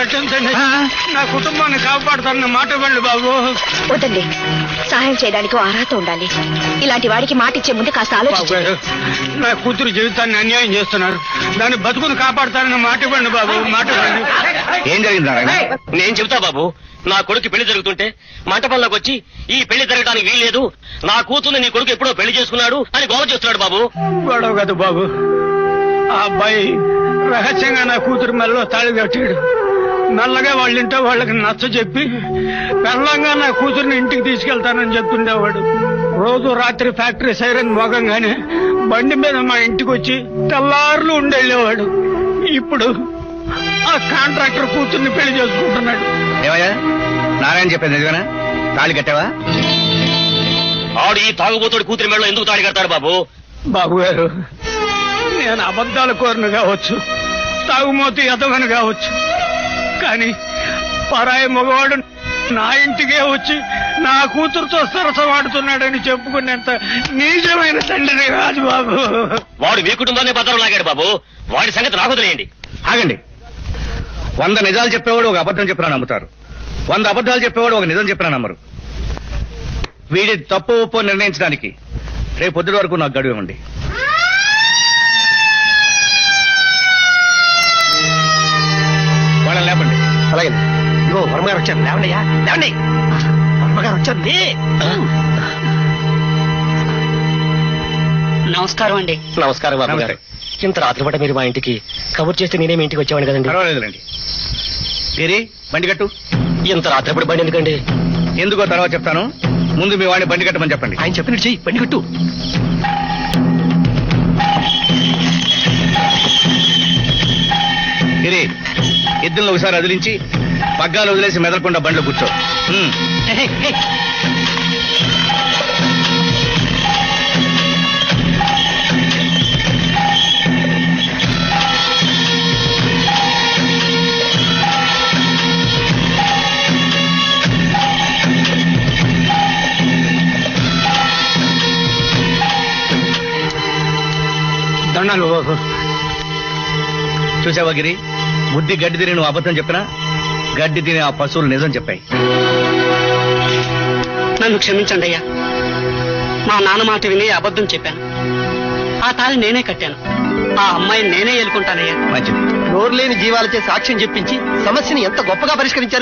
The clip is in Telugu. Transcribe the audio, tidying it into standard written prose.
రక్షించండి. నా కుటుంబాన్ని కాపాడుతారన్న మాట ఇవ్వండి బాబు. వద్దండి, సహాయం చేయడానికి అర్హత ఉండాలి. ఇలాంటి వాడికి మాట ఇచ్చే ముందు కాస్త బాబు ఆలోచించండి. గారు, నా కూతురు జీవితాన్ని అన్యాయం చేస్తున్నారు. దాన్ని బతుకుని కాపాడుతారన్న మాట ఇవ్వండి బాబు, మాట ఇవ్వండి. ఏం జరిగింది నారాయణ? నేను చెబుతా బాబు. నా కొడుకు పెళ్లి జరుగుతుంటే మంటపంలోకి వచ్చి ఈ పెళ్లి జరగడానికి వీల్లేదు, నా కూతుర్ని నీ కొడుకు ఎప్పుడో పెళ్లి చేసుకున్నాడు అని గోవ చేస్తున్నాడు బాబు. గొడవ కదా బాబు. ఆ అబ్బాయి రహస్యంగా నా కూతురు మెల్లో తాళి కట్టాడు. మెల్లగా వాళ్ళింటో వాళ్ళకి నచ్చ చెప్పి పెళ్ళంగా నా కూతుర్ని ఇంటికి తీసుకెళ్తానని చెప్తుండేవాడు. రోజు రాత్రి ఫ్యాక్టరీ సైరన్ మోగంగానే బండి మీద మా ఇంటికి వచ్చి తెల్లారులు ఉండేళ్ళేవాడు. ఇప్పుడు ఆ కాంట్రాక్టర్ కూతుర్ని పెళ్లి చేసుకుంటున్నాడు. ఏమయ్యా, నారాయణ చెప్పేది నిజమేనా? తాళి కట్టావా? ఆడు ఈ తాగుబోతుడు కూతురి మెడలో ఎందుకు తాళి కడతాడు బాబు? బాబు గారు, నేను అబద్ధాల కోరను కావచ్చు, తాగుమోతు ఎదవను కావచ్చు, కానీ పరాయి మగవాడు నా ఇంటికే వచ్చి నా కూతురుతో సరసమాడుతున్నాడని చెప్పుకునేంత నీచమైన తండ్రిని కాదు బాబు. వాడు మీ కుటుంబాన్ని భద్రం లాగాడు బాబు. వాడి సంగతి నాకు వదిలేయండి. ఆగండి. 100 నిజాలు చెప్పేవాడు ఒక అబద్ధం చెప్పినా నమ్ముతారు. 100 అబద్ధాలు చెప్పేవాడు ఒక నిజం చెప్పినా నమ్మరు. వీడి తప్పు ఒప్పు నిర్ణయించడానికి రేపు పొద్దున వరకు నాకు గడువు ఇవ్వండి. వాళ్ళని లేపండి. అలాగే. ఇగో వర్మగారు వచ్చారు, లేవండియా, లేవండి. వర్మగారు వచ్చారు. నమస్కారం అండి. నమస్కారం బాబు గారు. ఇంత రాత్రి పూట మీరు మా ఇంటికి కబుర్ చేస్తే నేనేమి ఇంటికి వచ్చేవాడిని కదండి. పర్వాలేదులేండి. ఏరి బండి కట్టు. ఇంత రాత్రి పూట బండి ఎందుకండి? ఎందుకో తర్వాత చెప్తాను. ముందు మీ వాడిని బండి కట్టమని చెప్పండి. ఆయన చెప్పినట్టు చెయ్యి, బండి కట్టు. ఇరి ఎద్దులను ఒకసారి వదిలించి పగ్గాలు వదిలేసి మెదలకుండా బండ్లో కూర్చో. దండాలు బాబు. చూసావా గిరి, బుద్ధి గడ్డి తిని నువ్వు అబద్ధం చెప్పినా గడ్డి తిని ఆ పశువులు నిజం చెప్పాయి. నన్ను క్షమించండి అయ్యా. మా నాన్న మాట విని అబద్ధం చెప్పాను. ఆ తాళి నేనే కట్టాను. ఆ అమ్మాయిని నేనే ఎలుకుంటానయ్యా. మంచిది. నోరు లేని జీవాలచే సాక్ష్యం చెప్పించి సమస్యని ఎంత గొప్పగా పరిష్కరించారు.